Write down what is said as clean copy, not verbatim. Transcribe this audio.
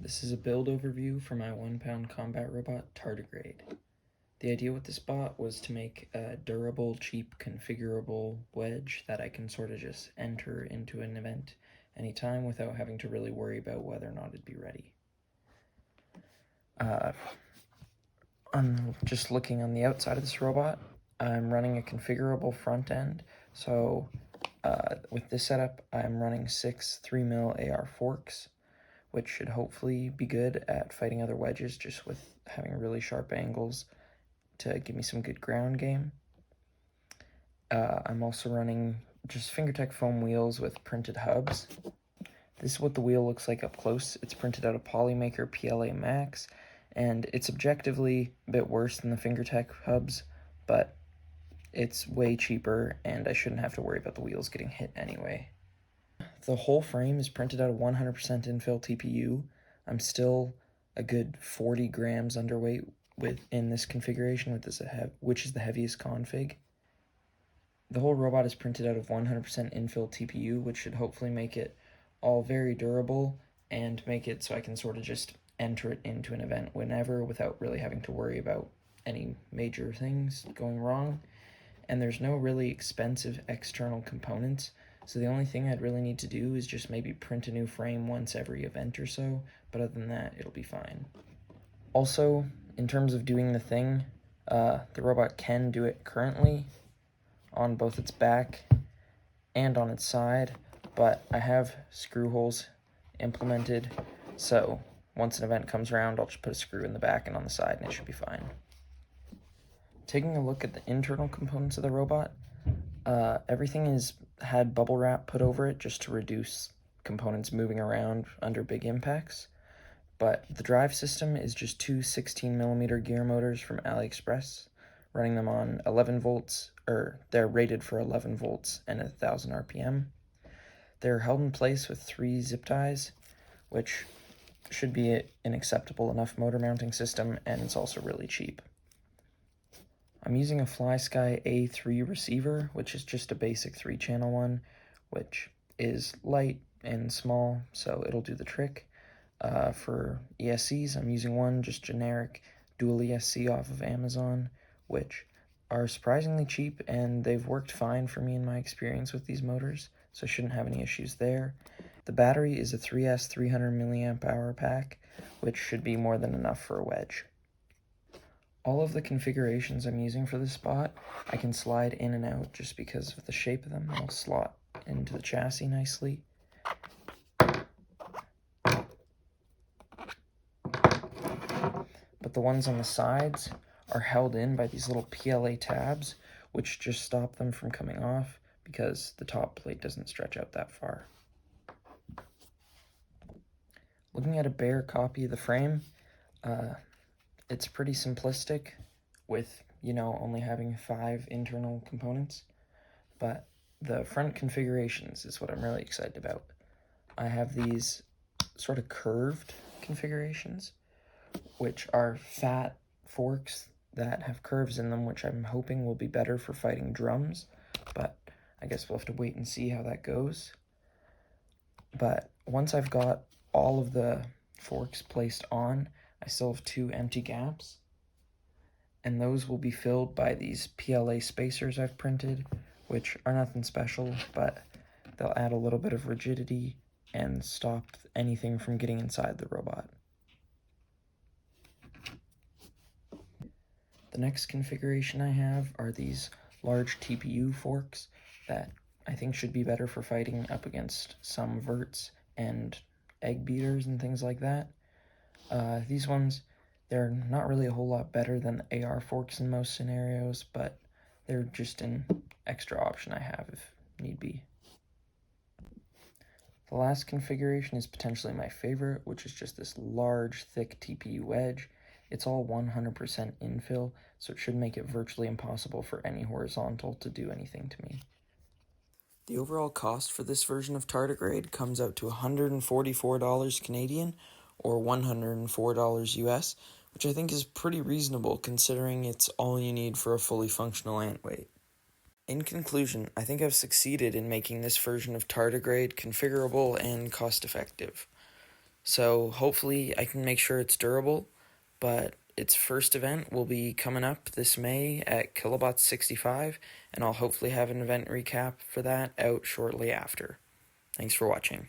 This is a build overview for my 1-pound combat robot, Tardigrade. The idea with this bot was to make a durable, cheap, configurable wedge that I can sort of just enter into an event anytime without having to really worry about whether or not it'd be ready. I'm just looking on the outside of this robot. I'm running a configurable front end, so with this setup, I'm running 6 3mm AR forks, which should hopefully be good at fighting other wedges just with having really sharp angles to give me some good ground game. I'm also running just Fingertech foam wheels with printed hubs. This is what the wheel looks like up close. It's printed out of Polymaker PLA Max, and it's objectively a bit worse than the Fingertech hubs, but it's way cheaper, and I shouldn't have to worry about the wheels getting hit anyway. The whole frame is printed out of 100% infill TPU. I'm still a good 40 grams underweight in this configuration, which is the heaviest config. The whole robot is printed out of 100% infill TPU, which should hopefully make it all very durable and make it so I can sort of just enter it into an event whenever without really having to worry about any major things going wrong. And there's no really expensive external components, so the only thing I'd really need to do is just maybe print a new frame once every event or so, but other than that, it'll be fine. Also, in terms of doing the thing, the robot can do it currently on both its back and on its side, but I have screw holes implemented, so once an event comes around, I'll just put a screw in the back and on the side, and it should be fine. Taking a look at the internal components of the robot, everything has had bubble wrap put over it just to reduce components moving around under big impacts. But the drive system is just two 16mm gear motors from AliExpress, running them on 11 volts, or they're rated for 11 volts and 1,000 RPM. They're held in place with 3 zip ties, which should be an acceptable enough motor mounting system, and it's also really cheap. I'm using a FlySky A3 receiver, which is just a basic 3-channel one, which is light and small, so it'll do the trick. For ESCs, I'm using one just generic dual ESC off of Amazon, which are surprisingly cheap, and they've worked fine for me in my experience with these motors, so I shouldn't have any issues there. The battery is a 3S 300 mAh pack, which should be more than enough for a wedge. All of the configurations I'm using for this spot, I can slide in and out just because of the shape of them. They'll slot into the chassis nicely. But the ones on the sides are held in by these little PLA tabs, which just stop them from coming off because the top plate doesn't stretch out that far. Looking at a bare copy of the frame, it's pretty simplistic with, only having 5 internal components, but the front configurations is what I'm really excited about. I have these sort of curved configurations, which are fat forks that have curves in them, which I'm hoping will be better for fighting drums, but I guess we'll have to wait and see how that goes. But once I've got all of the forks placed on, I still have 2 empty gaps, and those will be filled by these PLA spacers I've printed, which are nothing special, but they'll add a little bit of rigidity and stop anything from getting inside the robot. The next configuration I have are these large TPU forks that I think should be better for fighting up against some verts and egg beaters and things like that. These ones, they're not really a whole lot better than the AR forks in most scenarios, but they're just an extra option I have if need be. The last configuration is potentially my favorite, which is just this large, thick TPU wedge. It's all 100% infill, so it should make it virtually impossible for any horizontal to do anything to me. The overall cost for this version of Tardigrade comes out to $144 Canadian, or $104 US, which I think is pretty reasonable considering it's all you need for a fully functional ant weight. In conclusion, I think I've succeeded in making this version of Tardigrade configurable and cost-effective. So hopefully I can make sure it's durable, but its first event will be coming up this May at Kilobots 65, and I'll hopefully have an event recap for that out shortly after. Thanks for watching.